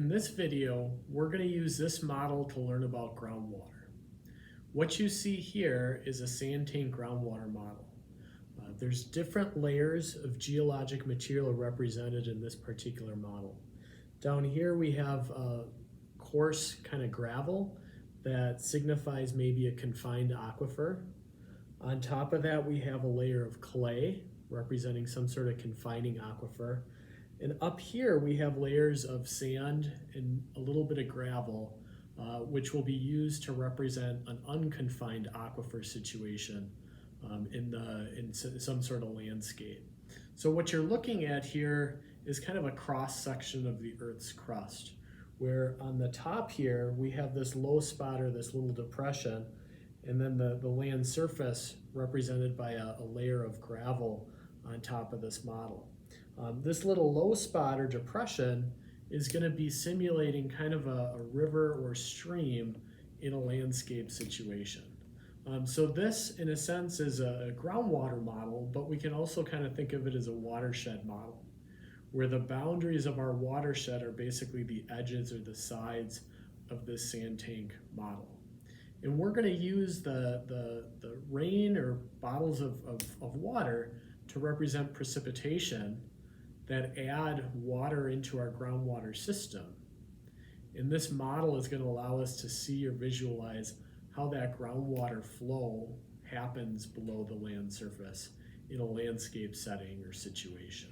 In this video, we're going to use this model to learn about groundwater. What you see here is a sand tank groundwater model. There's different layers of geologic material represented in this particular model. Down here we have a coarse kind of gravel that signifies maybe a confined aquifer. On top of that we have a layer of clay representing some sort of confining aquifer. And up here we have layers of sand and a little bit of gravel, which will be used to represent an unconfined aquifer situation in some sort of landscape. So what you're looking at here is kind of a cross section of the Earth's crust, where on the top here we have this low spot or this little depression, and then the land surface represented by a layer of gravel on top of this model. This little low spot or depression is going to be simulating kind of a river or stream in a landscape situation. So this, in a sense, is a groundwater model, but we can also kind of think of it as a watershed model, where the boundaries of our watershed are basically the edges or the sides of this sand tank model. And we're going to use the rain or bottles of water to represent precipitation that add water into our groundwater system. And this model is going to allow us to see or visualize how that groundwater flow happens below the land surface in a landscape setting or situation.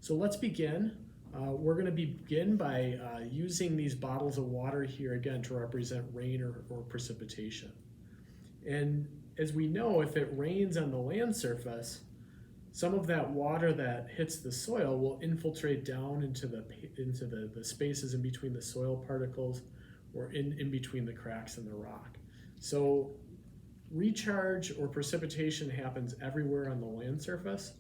So let's begin. We're going to begin by using these bottles of water here again to represent rain or precipitation. And as we know, if it rains on the land surface, some of that water that hits the soil will infiltrate down into the spaces in between the soil particles or in between the cracks in the rock. So recharge or precipitation happens everywhere on the land surface,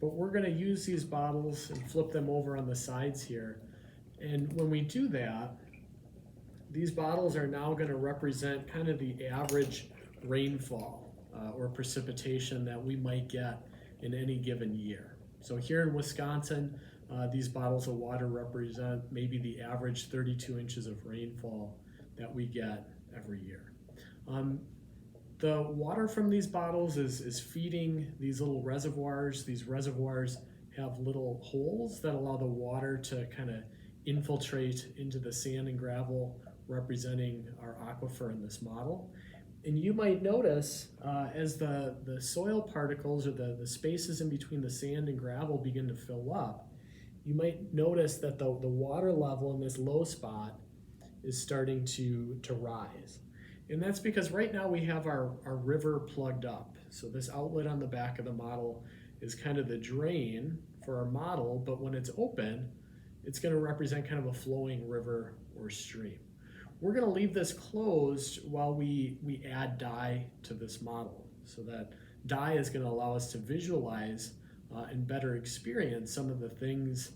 but we're going to use these bottles and flip them over on the sides here. And when we do that, these bottles are now going to represent kind of the average rainfall or precipitation that we might get in any given year. So here in Wisconsin, these bottles of water represent maybe the average 32 inches of rainfall that we get every year. The water from these bottles is feeding these little reservoirs. These reservoirs have little holes that allow the water to kind of infiltrate into the sand and gravel representing our aquifer in this model. And you might notice as the soil particles or the spaces in between the sand and gravel begin to fill up, you might notice that the water level in this low spot is starting to rise. And that's because right now we have our river plugged up. So this outlet on the back of the model is kind of the drain for our model, but when it's open, it's going to represent kind of a flowing river or stream. We're going to leave this closed while we add dye to this model. So that dye is going to allow us to visualize and better experience some of the things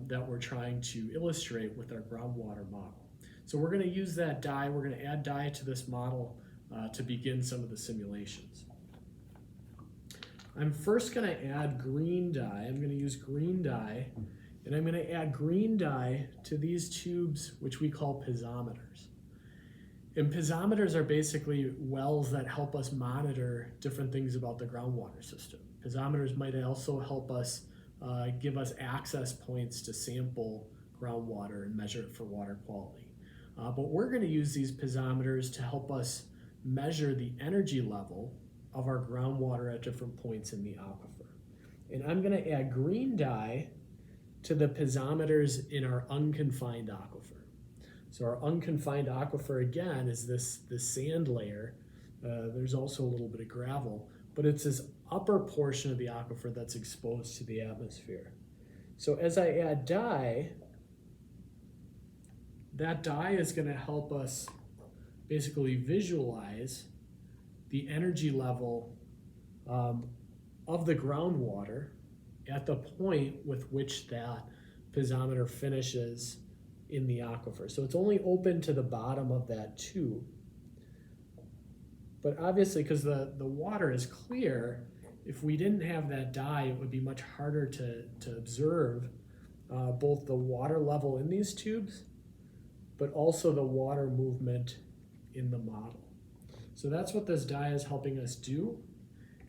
that we're trying to illustrate with our groundwater model. So we're going to use that dye, we're going to add dye to this model to begin some of the simulations. I'm first going to add green dye. I'm going to use green dye, and I'm going to add green dye to these tubes, which we call piezometers. And piezometers are basically wells that help us monitor different things about the groundwater system. Piezometers might also help us give us access points to sample groundwater and measure it for water quality. But we're going to use these piezometers to help us measure the energy level of our groundwater at different points in the aquifer. And I'm going to add green dye to the piezometers in our unconfined aquifer. So our unconfined aquifer, again, is this sand layer. There's also a little bit of gravel, but it's this upper portion of the aquifer that's exposed to the atmosphere. So as I add dye, that dye is going to help us basically visualize the energy level of the groundwater at the point with which that piezometer finishes in the aquifer. So it's only open to the bottom of that tube. But obviously, because the water is clear, if we didn't have that dye, it would be much harder to observe both the water level in these tubes but also the water movement in the model. So that's what this dye is helping us do,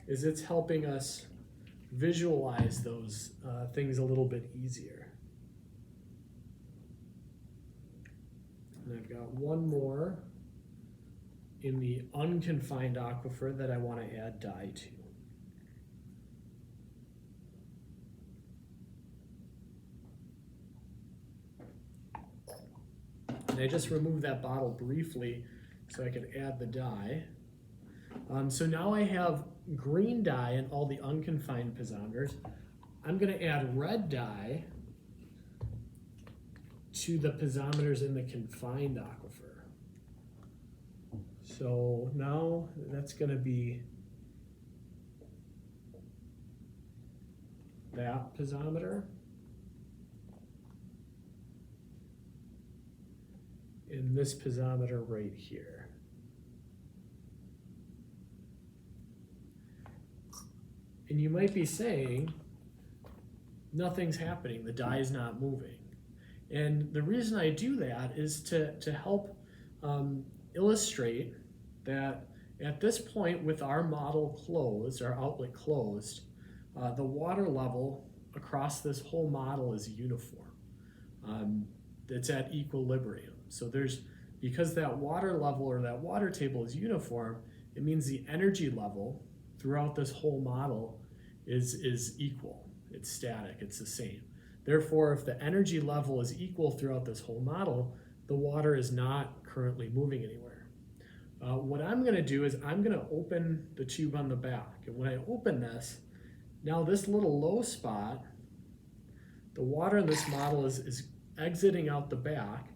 is it's helping us visualize those things a little bit easier. And I've got one more in the unconfined aquifer that I want to add dye to. And I just removed that bottle briefly so I could add the dye. So now I have green dye in all the unconfined piezometers. I'm going to add red dye to the piezometers in the confined aquifer. So now that's going to be that piezometer. In this piezometer right here. And you might be saying, nothing's happening, the dye is not moving. And the reason I do that is to help illustrate that at this point with our model closed, our outlet closed, the water level across this whole model is uniform. It's at equilibrium. So because that water level or that water table is uniform, it means the energy level throughout this whole model is equal. It's static, it's the same. Therefore, if the energy level is equal throughout this whole model, the water is not currently moving anywhere. What I'm going to do is I'm going to open the tube on the back. And when I open this, now this little low spot, the water in this model is exiting out the back.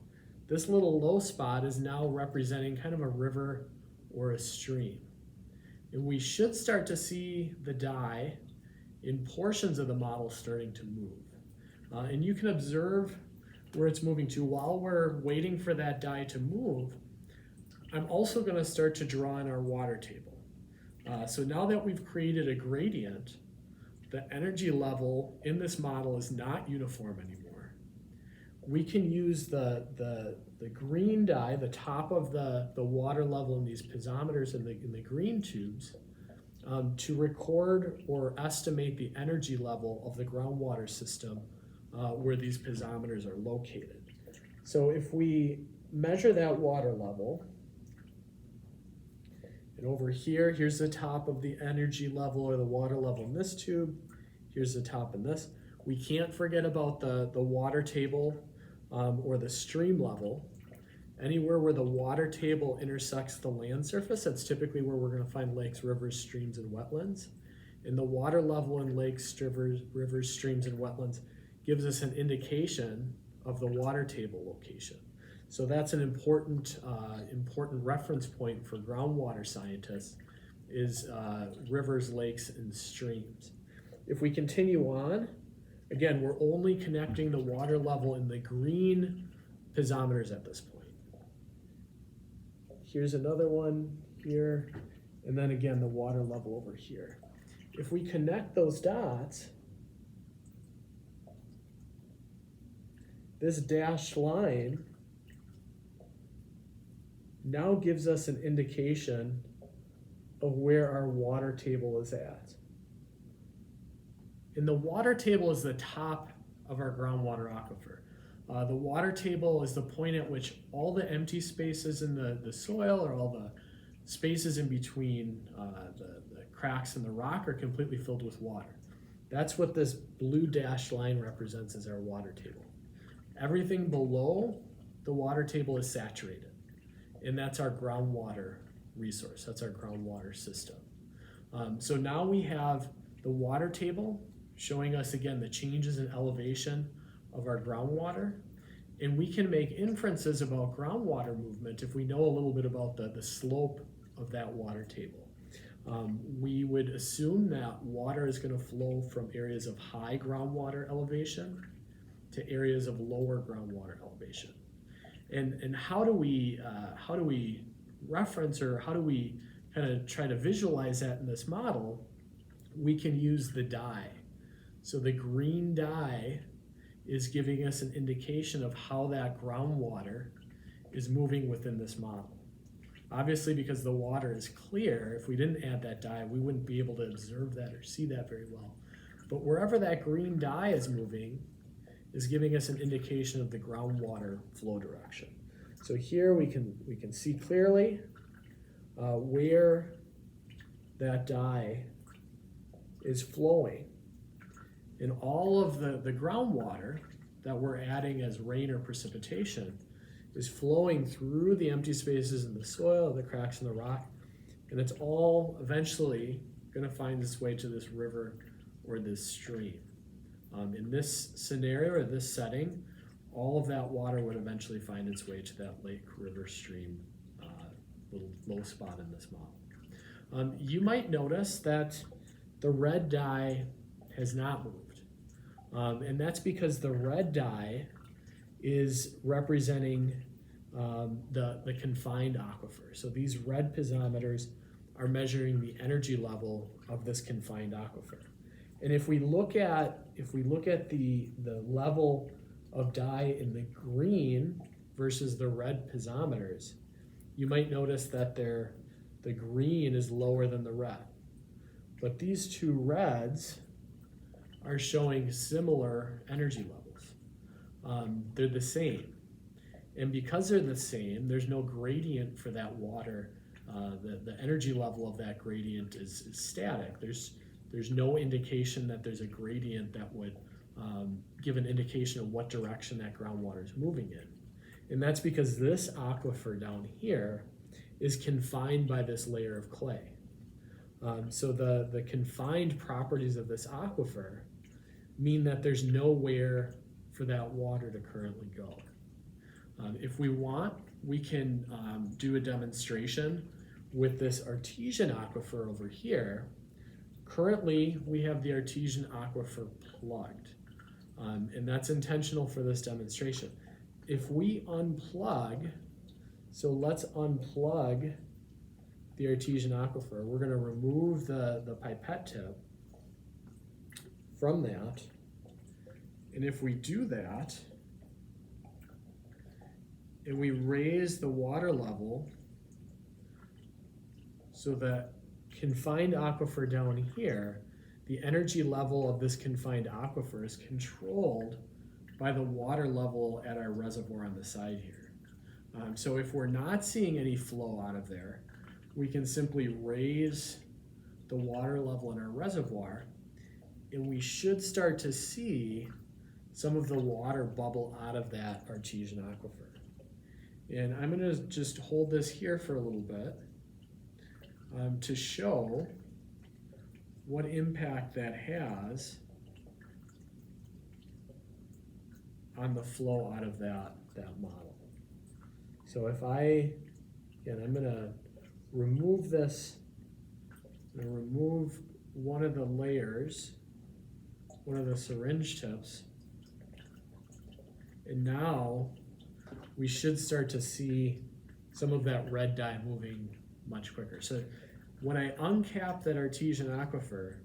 This little low spot is now representing kind of a river or a stream. And we should start to see the dye in portions of the model starting to move. And you can observe where it's moving to. While we're waiting for that dye to move, I'm also going to start to draw in our water table. So now that we've created a gradient, the energy level in this model is not uniform anymore. We can use the green dye, the top of the water level in these piezometers in the green tubes, to record or estimate the energy level of the groundwater system where these piezometers are located. So if we measure that water level, and over here, here's the top of the energy level or the water level in this tube, here's the top in this. We can't forget about the water table or the stream level. Anywhere where the water table intersects the land surface, that's typically where we're going to find lakes, rivers, streams, and wetlands. And the water level in lakes, rivers, streams, and wetlands gives us an indication of the water table location. So that's an important reference point for groundwater scientists is rivers, lakes, and streams. If we continue on, again, we're only connecting the water level in the green piezometers at this point. Here's another one here, and then again, the water level over here. If we connect those dots, this dashed line now gives us an indication of where our water table is at. And the water table is the top of our groundwater aquifer. The water table is the point at which all the empty spaces in the soil or all the spaces in between the cracks in the rock are completely filled with water. That's what this blue dashed line represents as our water table. Everything below the water table is saturated, and that's our groundwater resource. That's our groundwater system. So now we have the water table showing us again the changes in elevation of our groundwater, and we can make inferences about groundwater movement if we know a little bit about the slope of that water table. We would assume that water is going to flow from areas of high groundwater elevation to areas of lower groundwater elevation. And how do we reference, or how do we kind of try to visualize that in this model? We can use the dye. So the green dye is giving us an indication of how that groundwater is moving within this model. Obviously, because the water is clear, if we didn't add that dye, we wouldn't be able to observe that or see that very well. But wherever that green dye is moving is giving us an indication of the groundwater flow direction. So here we can see clearly where that dye is flowing. And all of the groundwater that we're adding as rain or precipitation is flowing through the empty spaces in the soil, the cracks in the rock, and it's all eventually going to find its way to this river or this stream. In this scenario or this setting, all of that water would eventually find its way to that lake, river, stream, little low spot in this model. You might notice that the red dye has not moved, and that's because the red dye is representing the confined aquifer. So these red piezometers are measuring the energy level of this confined aquifer. And if we look at the level of dye in the green versus the red piezometers, you might notice that the green is lower than the red. But these two reds are showing similar energy levels. They're the same. And because they're the same, there's no gradient for that water. The energy level of that gradient is static. There's no indication that there's a gradient that would give an indication of what direction that groundwater is moving in. And that's because this aquifer down here is confined by this layer of clay. So the confined properties of this aquifer mean that there's nowhere for that water to currently go. If we want, we can do a demonstration with this artesian aquifer over here. Currently, we have the artesian aquifer plugged, and that's intentional for this demonstration. If we unplug, so let's unplug the artesian aquifer. We're going to remove the pipette tip from that, and if we do that, and we raise the water level so that confined aquifer down here, the energy level of this confined aquifer is controlled by the water level at our reservoir on the side here. So if we're not seeing any flow out of there, we can simply raise the water level in our reservoir, and we should start to see some of the water bubble out of that artesian aquifer. And I'm going to just hold this here for a little bit to show what impact that has on the flow out of that model. So if I'm going to remove this, I'm going to remove one of the layers, one of the syringe tips, and now we should start to see some of that red dye moving much quicker. So when I uncap that artesian aquifer,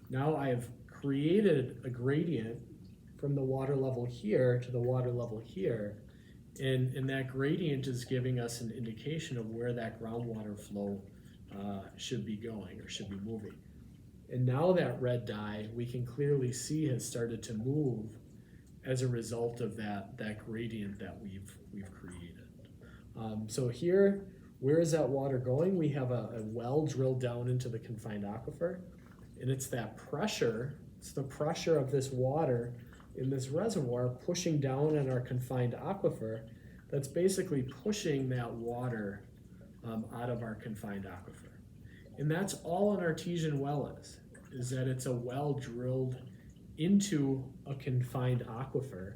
now I've created a gradient from the water level here to the water level here, and that gradient is giving us an indication of where that groundwater flow should be going or should be moving. And now that red dye, we can clearly see has started to move as a result of that gradient that we've created. So here, where is that water going? We have a well drilled down into the confined aquifer, and it's that pressure, it's the pressure of this water in this reservoir pushing down on our confined aquifer that's basically pushing that water out of our confined aquifer. And that's all an artesian well is that it's a well drilled into a confined aquifer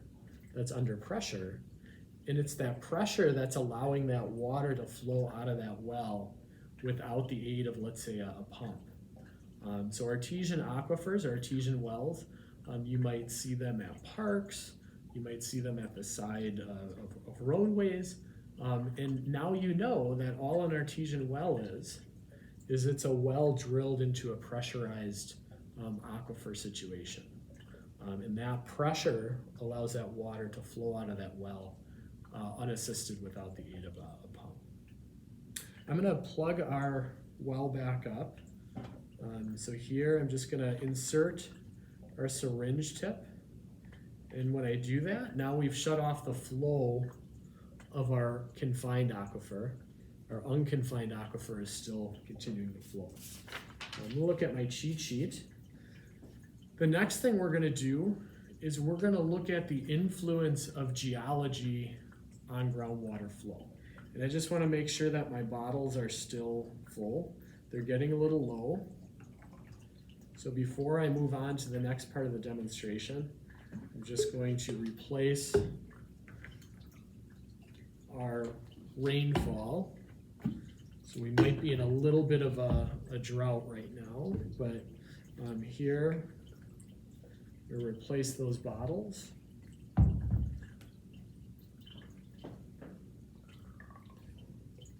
that's under pressure, and it's that pressure that's allowing that water to flow out of that well without the aid of, let's say, a pump. So artesian aquifers, artesian wells, you might see them at parks, you might see them at the side of roadways, and now you know that all an artesian well is it's a well drilled into a pressurized aquifer situation. And that pressure allows that water to flow out of that well unassisted without the aid of a pump. I'm going to plug our well back up. So here I'm just going to insert our syringe tip. And when I do that, now we've shut off the flow of our confined aquifer. Our unconfined aquifer is still continuing to flow. I'm going to look at my cheat sheet. The next thing we're going to do is we're going to look at the influence of geology on groundwater flow. And I just want to make sure that my bottles are still full. They're getting a little low. So before I move on to the next part of the demonstration, I'm just going to replace our rainfall. So we might be in a little bit of a drought right now, but here, we'll replace those bottles.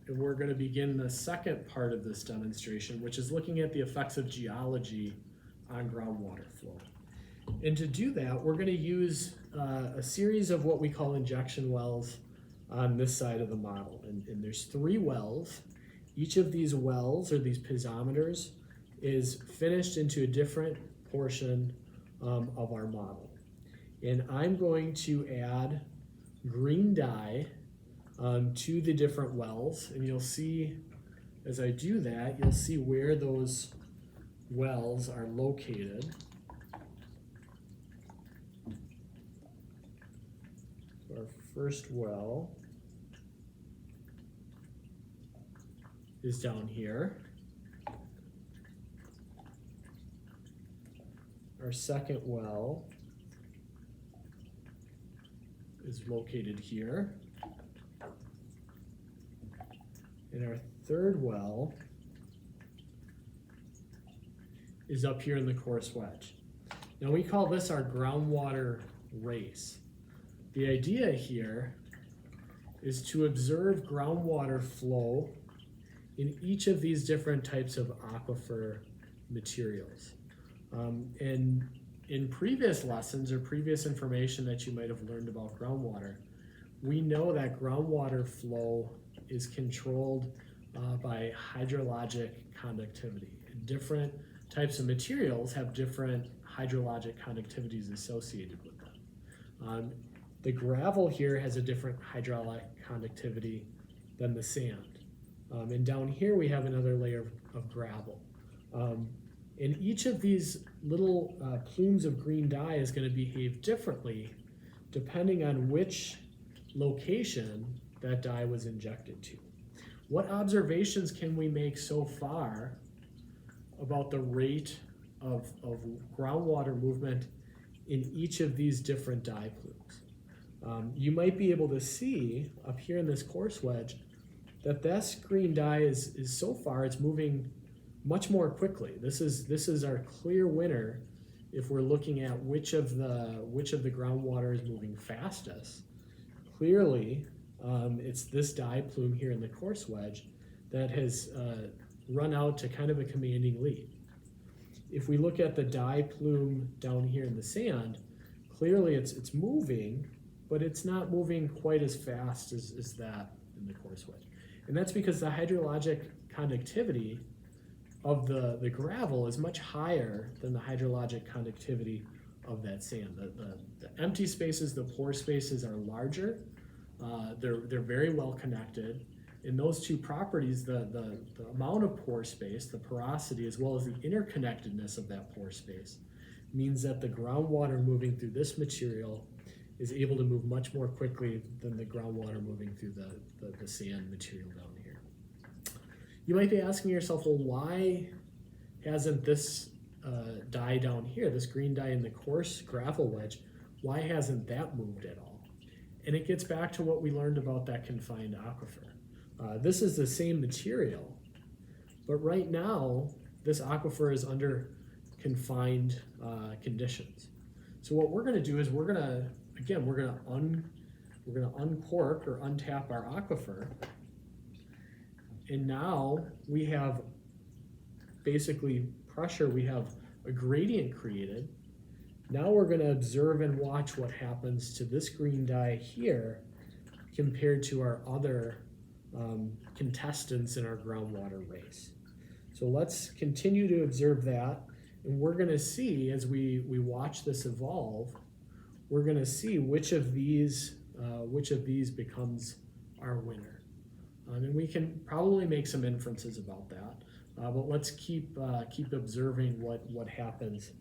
And we're going to begin the second part of this demonstration, which is looking at the effects of geology on groundwater flow. And to do that, we're going to use a series of what we call injection wells on this side of the model. And there's 3 wells. Each of these wells, or these piezometers, is finished into a different portion of our model. And I'm going to add green dye to the different wells, and you'll see as I do that, you'll see where those wells are located. So our first well is down here. Our second well is located here. And our third well is up here in the coarse wedge. Now we call this our groundwater race. The idea here is to observe groundwater flow in each of these different types of aquifer materials. And in previous lessons or previous information that you might have learned about groundwater, we know that groundwater flow is controlled by hydrologic conductivity. Different types of materials have different hydrologic conductivities associated with them. The gravel here has a different hydraulic conductivity than the sand. And down here we have another layer of gravel. And each of these little plumes of green dye is going to behave differently depending on which location that dye was injected to. What observations can we make so far about the rate of groundwater movement in each of these different dye plumes? You might be able to see up here in this coarse wedge that this green dye is so far it's moving much more quickly. This is our clear winner if we're looking at which of the groundwater is moving fastest. Clearly, it's this dye plume here in the coarse wedge that has run out to kind of a commanding lead. If we look at the dye plume down here in the sand, clearly it's moving, but it's not moving quite as fast as that in the coarse wedge. And that's because the hydrologic conductivity of the gravel is much higher than the hydrologic conductivity of that sand. The empty spaces, the pore spaces are larger. They're very well connected. In those two properties, the amount of pore space, the porosity, as well as the interconnectedness of that pore space means that the groundwater moving through this material is able to move much more quickly than the groundwater moving through the sand material down here. You might be asking yourself, well, why hasn't this dye down here, this green dye in the coarse gravel wedge, why hasn't that moved at all? And it gets back to what we learned about that confined aquifer. This is the same material, but right now, this aquifer is under confined conditions. So what we're gonna do is we're gonna uncork or untap our aquifer, and now we have basically pressure, we have a gradient created. Now we're going to observe and watch what happens to this green dye here compared to our other contestants in our groundwater race. So let's continue to observe that, and we're going to see as we watch this evolve, we're going to see which of these becomes our winner. And we can probably make some inferences about that, but let's keep observing what happens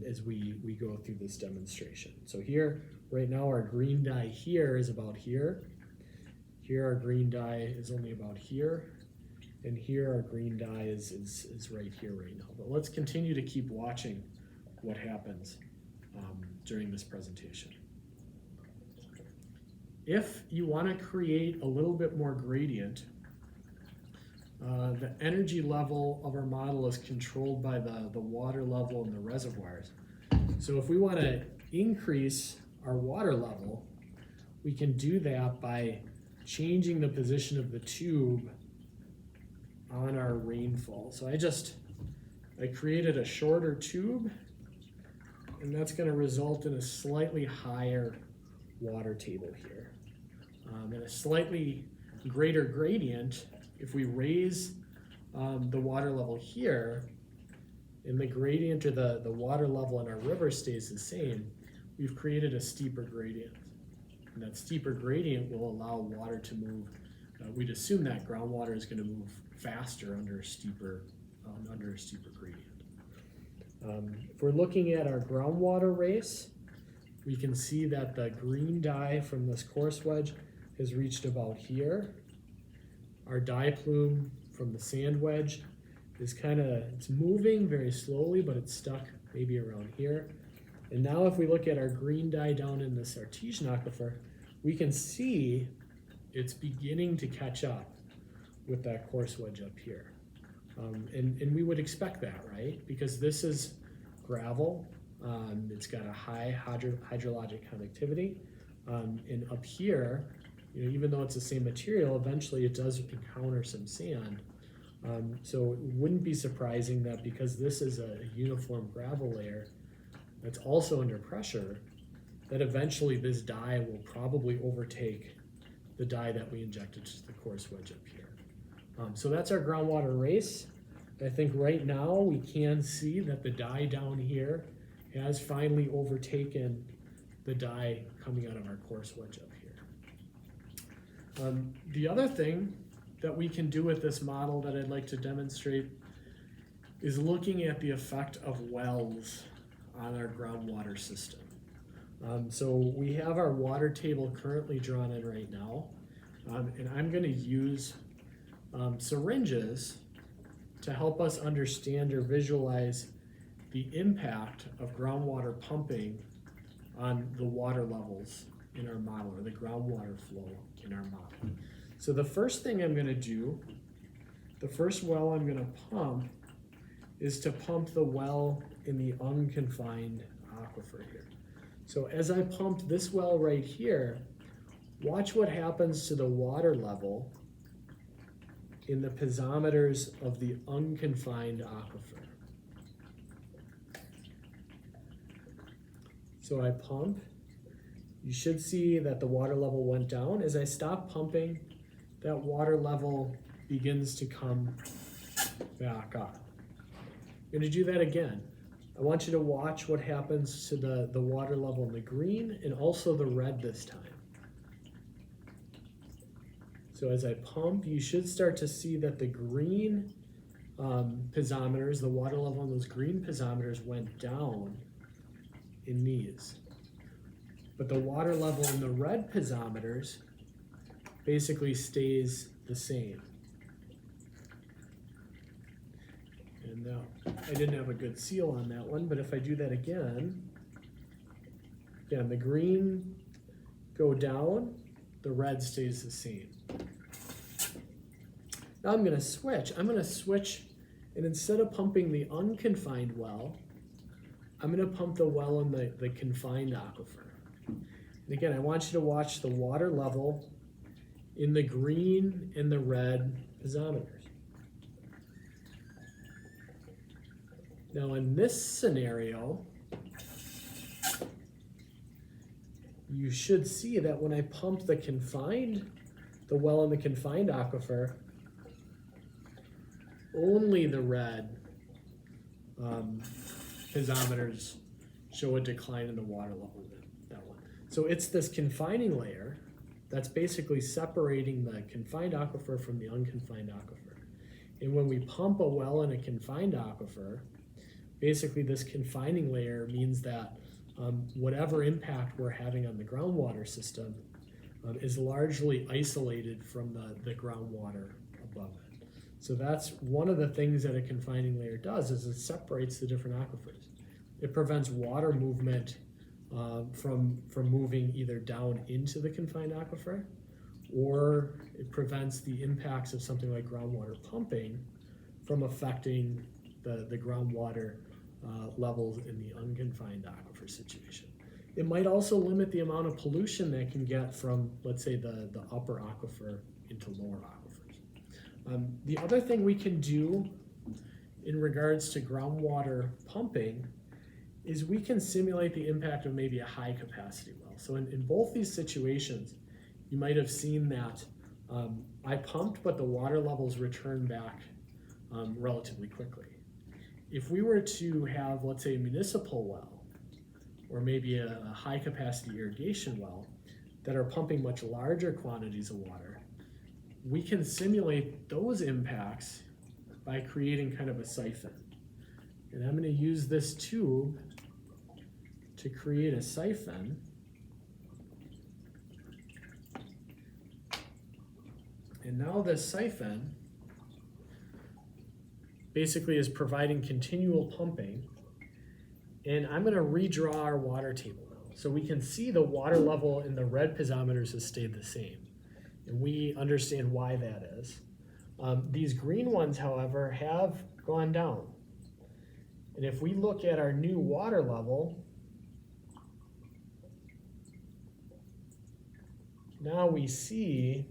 as we go through this demonstration. So here, right now, our green dye here is about here. Here our green dye is only about here. And here our green dye is right here right now. But let's continue to keep watching what happens during this presentation. If you want to create a little bit more gradient, the energy level of our model is controlled by the water level in the reservoirs. So if we want to increase our water level, we can do that by changing the position of the tube on our rainfall. So I created a shorter tube, and that's going to result in a slightly higher water table here. And a slightly greater gradient if we raise the water level here, and the gradient or the water level in our river stays the same, we've created a steeper gradient. And that steeper gradient will allow water to move. We'd assume that groundwater is going to move faster under a steeper gradient. If we're looking at our groundwater race, we can see that the green dye from this coarse wedge has reached about here. Our dye plume from the sand wedge is it's moving very slowly, but it's stuck maybe around here. And now if we look at our green dye down in this artesian aquifer, we can see it's beginning to catch up with that coarse wedge up here. And we would expect that, right? Because this is gravel. It's got a high hydrologic conductivity. And up here, even though it's the same material, eventually it does encounter some sand. So it wouldn't be surprising that because this is a uniform gravel layer that's also under pressure, that eventually this dye will probably overtake the dye that we injected to the coarse wedge up here. So that's our groundwater race. I think right now we can see that the dye down here has finally overtaken the dye coming out of our coarse wedge up here. The other thing that we can do with this model that I'd like to demonstrate is looking at the effect of wells on our groundwater system. So we have our water table currently drawn in right now, and I'm going to use syringes to help us understand or visualize the impact of groundwater pumping on the water levels in our model, or the groundwater flow in our model. So the first thing I'm going to do, the first well I'm going to pump is to pump the well in the unconfined aquifer here. So as I pump this well right here, watch what happens to the water level in the piezometers of the unconfined aquifer. So I pump. You should see that the water level went down. As I stop pumping, that water level begins to come back up. I'm going to do that again. I want you to watch what happens to the water level in the green and also the red this time. So as I pump, you should start to see that the green piezometers, the water level on those green piezometers went down in these. But the water level in the red piezometers basically stays the same. And now, I didn't have a good seal on that one, but if I do that again, the green go down, the red stays the same. Now I'm going to switch. And instead of pumping the unconfined well, I'm going to pump the well in the confined aquifer. And again, I want you to watch the water level in the green and the red piezometers. Now in this scenario, you should see that when I pump the well in the confined aquifer, only the red piezometers show a decline in the water level. That one. So it's this confining layer that's basically separating the confined aquifer from the unconfined aquifer. And when we pump a well in a confined aquifer, basically this confining layer means that whatever impact we're having on the groundwater system is largely isolated from the groundwater above it. So that's one of the things that a confining layer does, is it separates the different aquifers. It prevents water movement from moving either down into the confined aquifer, or it prevents the impacts of something like groundwater pumping from affecting the groundwater levels in the unconfined aquifer situation. It might also limit the amount of pollution that can get from, let's say, the upper aquifer into lower aquifers. The other thing we can do in regards to groundwater pumping is we can simulate the impact of maybe a high capacity well. So in both these situations, you might have seen that I pumped, but the water levels return back relatively quickly. If we were to have, let's say, a municipal well, or maybe a high capacity irrigation well that are pumping much larger quantities of water, we can simulate those impacts by creating kind of a siphon. And I'm going to use this tube to create a siphon. And now this siphon basically is providing continual pumping. And I'm going to redraw our water table now. So we can see the water level in the red piezometers has stayed the same. And we understand why that is. These green ones, however, have gone down. And if we look at our new water level, now we see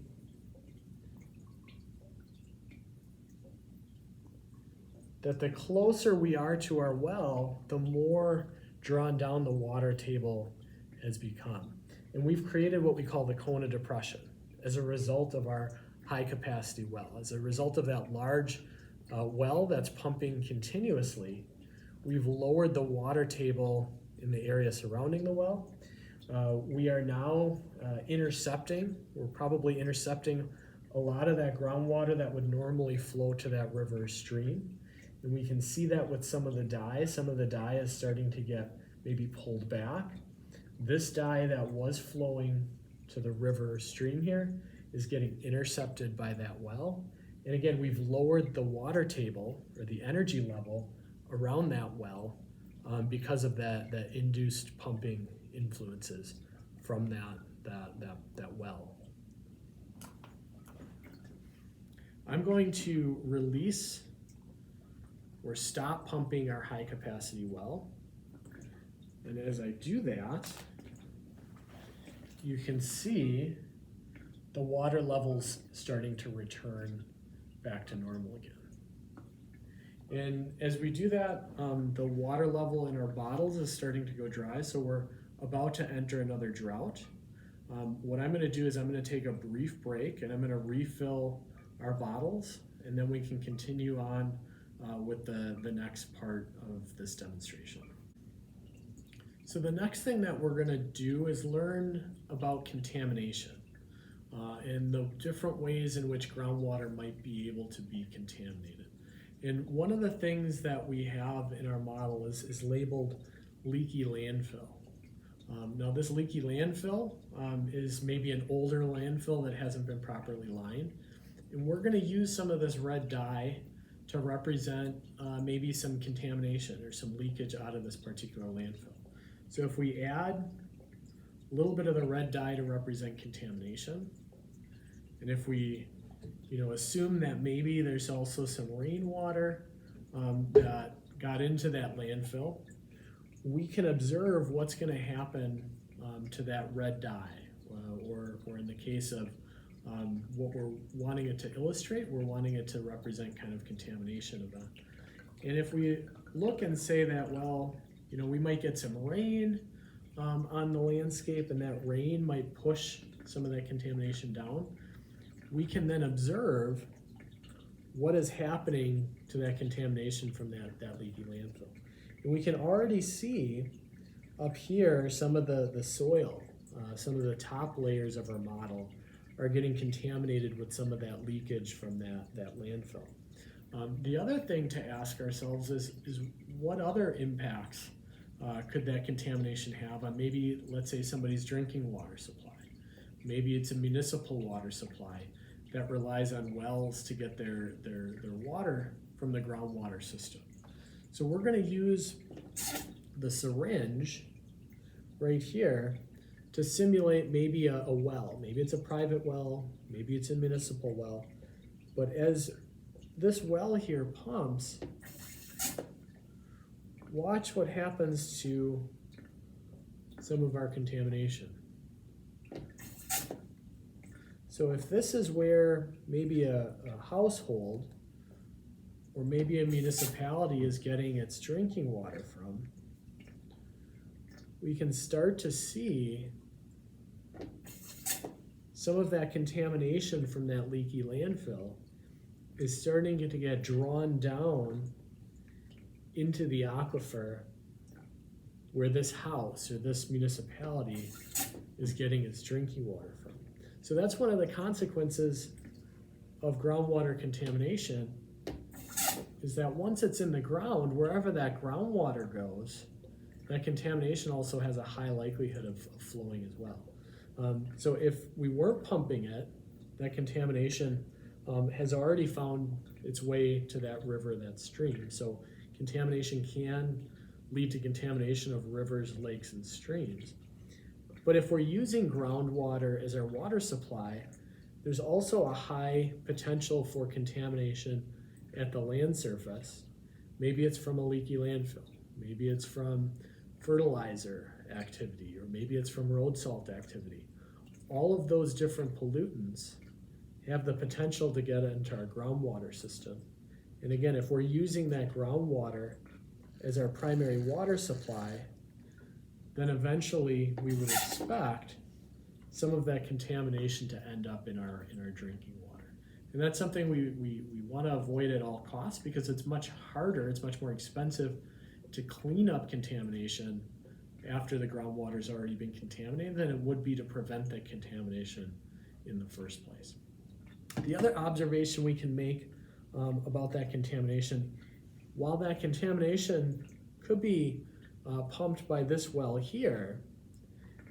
that the closer we are to our well, the more drawn down the water table has become. And we've created what we call the cone of depression as a result of our high capacity well. As a result of that large well that's pumping continuously, we've lowered the water table in the area surrounding the well. We are now we're probably intercepting a lot of that groundwater that would normally flow to that river stream. And we can see that with some of the dye. Some of the dye is starting to get maybe pulled back. This dye that was flowing to the river stream here is getting intercepted by that well. And again, we've lowered the water table, or the energy level, around that well because of that induced pumping influences from that well. I'm going to release or stop pumping our high capacity well. And as I do that, you can see the water levels starting to return back to normal again. And as we do that, the water level in our bottles is starting to go dry, so we're about to enter another drought. What I'm going to do is I'm going to take a brief break, and I'm going to refill our bottles, and then we can continue on with the next part of this demonstration. So the next thing that we're going to do is learn about contamination and the different ways in which groundwater might be able to be contaminated. And one of the things that we have in our model is labeled leaky landfill. Now this leaky landfill is maybe an older landfill that hasn't been properly lined. And we're going to use some of this red dye to represent maybe some contamination or some leakage out of this particular landfill. So if we add a little bit of the red dye to represent contamination, and if we assume that maybe there's also some rainwater that got into that landfill, we can observe what's going to happen to that red dye, or in the case of what we're wanting it to illustrate, we're wanting it to represent kind of contamination event. And if we look and say that, well, we might get some rain, on the landscape and that rain might push some of that contamination down, we can then observe what is happening to that contamination from that leaky landfill. And we can already see up here some of the soil, some of the top layers of our model are getting contaminated with some of that leakage from that landfill. The other thing to ask ourselves is what other impacts could that contamination have on maybe, let's say, somebody's drinking water supply. Maybe it's a municipal water supply that relies on wells to get their water from the groundwater system. So we're going to use the syringe right here to simulate maybe a well. Maybe it's a private well, maybe it's a municipal well. But as this well here pumps, watch what happens to some of our contamination. So if this is where maybe a household or maybe a municipality is getting its drinking water from, we can start to see some of that contamination from that leaky landfill is starting to get drawn down into the aquifer where this house or this municipality is getting its drinking water from. So that's one of the consequences of groundwater contamination, is that once it's in the ground, wherever that groundwater goes, that contamination also has a high likelihood of flowing as well. So if we weren't pumping it, that contamination has already found its way to that river, that stream. So contamination can lead to contamination of rivers, lakes, and streams. But if we're using groundwater as our water supply, there's also a high potential for contamination at the land surface. Maybe it's from a leaky landfill. Maybe it's from fertilizer activity, or maybe it's from road salt activity. All of those different pollutants have the potential to get into our groundwater system. And again, if we're using that groundwater as our primary water supply, then eventually we would expect some of that contamination to end up in our drinking water. And that's something we want to avoid at all costs, because it's much harder, it's much more expensive to clean up contamination after the groundwater's already been contaminated than it would be to prevent that contamination in the first place. The other observation we can make about that contamination, while that contamination could be pumped by this well here,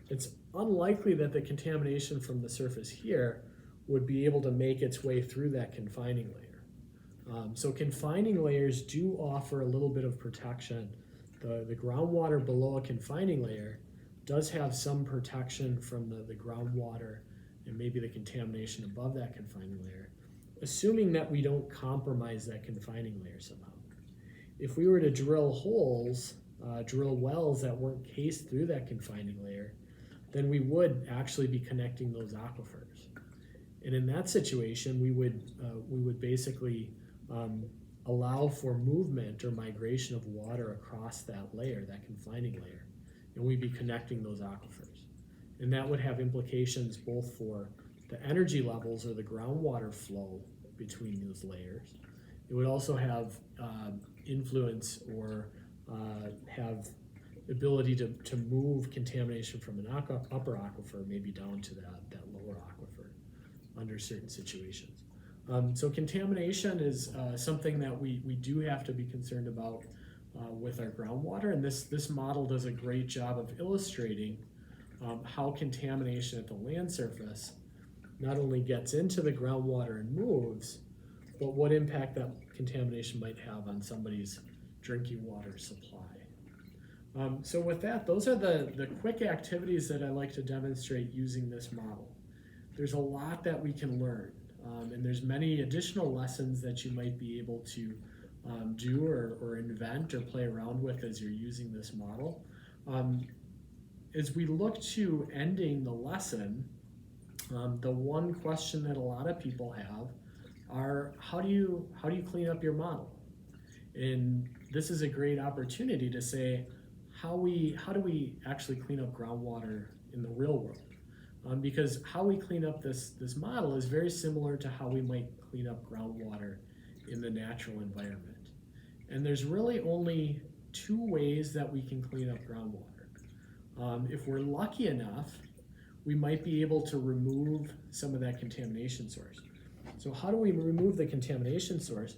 it's unlikely that the contamination from the surface here would be able to make its way through that confining layer. So confining layers do offer a little bit of protection. The groundwater below a confining layer does have some protection from the groundwater and maybe the contamination above that confining layer, assuming that we don't compromise that confining layer somehow. If we were to drill holes, drill wells that weren't cased through that confining layer, then we would actually be connecting those aquifers. And in that situation, we would basically allow for movement or migration of water across that layer, that confining layer, and we'd be connecting those aquifers. And that would have implications both for the energy levels or the groundwater flow between those layers. It would also have influence or have ability to move contamination from an upper aquifer maybe down to that lower aquifer under certain situations. So contamination is something that we do have to be concerned about with our groundwater, and this model does a great job of illustrating how contamination at the land surface not only gets into the groundwater and moves, but what impact that contamination might have on somebody's drinking water supply. So with that, those are the quick activities that I like to demonstrate using this model. There's a lot that we can learn, and there's many additional lessons that you might be able to do or invent or play around with as you're using this model. As we look to ending the lesson, the one question that a lot of people have are, how do you clean up your model? And this is a great opportunity to say, how do we actually clean up groundwater in the real world? Because how we clean up this model is very similar to how we might clean up groundwater in the natural environment. And there's really only two ways that we can clean up groundwater. If we're lucky enough, we might be able to remove some of that contamination source. So how do we remove the contamination source?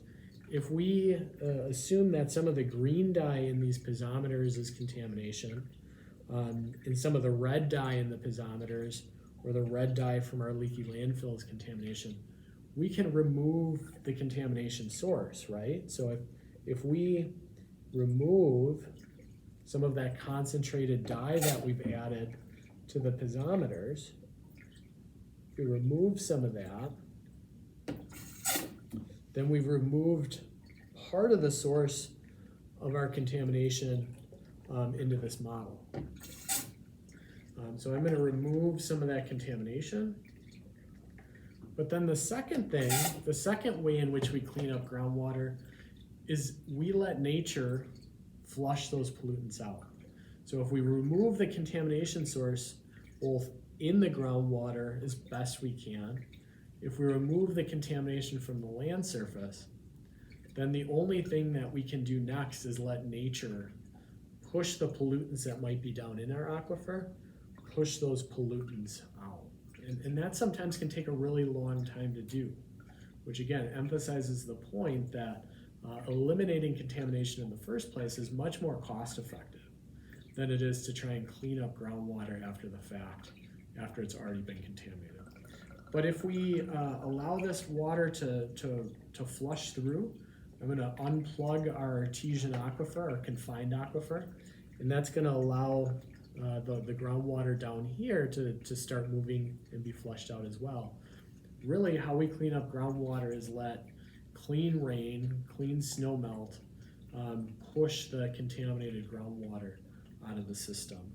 If we assume that some of the green dye in these piezometers is contamination, and some of the red dye in the piezometers, or the red dye from our leaky landfill is contamination, we can remove the contamination source, right? So if we remove some of that concentrated dye that we've added to the piezometers, if we remove some of that, then we've removed part of the source of our contamination into this model. So I'm going to remove some of that contamination. But then the second thing, the second way in which we clean up groundwater is we let nature flush those pollutants out. So if we remove the contamination source both in the groundwater as best we can, if we remove the contamination from the land surface, then the only thing that we can do next is let nature push the pollutants that might be down in our aquifer, push those pollutants out. And that sometimes can take a really long time to do, which again emphasizes the point that eliminating contamination in the first place is much more cost effective than it is to try and clean up groundwater after the fact, after it's already been contaminated. But if we allow this water to flush through, I'm going to unplug our artesian aquifer, our confined aquifer, and that's going to allow the groundwater down here to start moving and be flushed out as well. Really, how we clean up groundwater is let clean rain, clean snow melt push the contaminated groundwater out of the system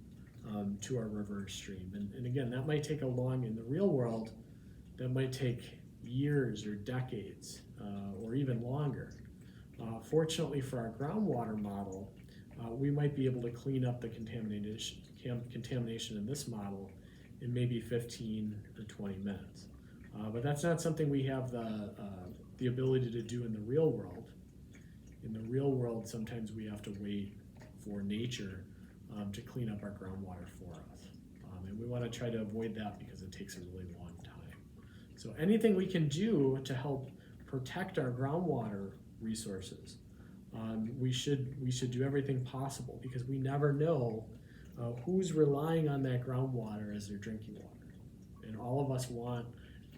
to our river stream. And again, that might take in the real world, that might take years or decades or even longer. Fortunately for our groundwater model, we might be able to clean up the contamination in this model in maybe 15 to 20 minutes. But that's not something we have the ability to do in the real world. In the real world, sometimes we have to wait for nature to clean up our groundwater for us. And we want to try to avoid that because it takes a really long time. So anything we can do to help protect our groundwater resources, we should do everything possible, because we never know who's relying on that groundwater as their drinking water. And all of us want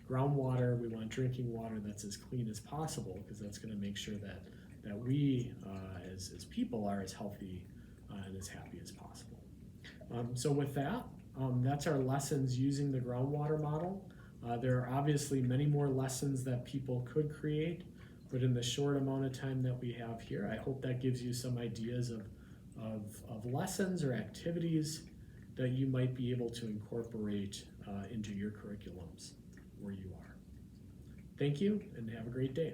groundwater, we want drinking water that's as clean as possible, because that's going to make sure that we as people are as healthy and as happy as possible. So with that, that's our lessons using the groundwater model. There are obviously many more lessons that people could create, but in the short amount of time that we have here, I hope that gives you some ideas of lessons or activities that you might be able to incorporate into your curriculums where you are. Thank you, and have a great day.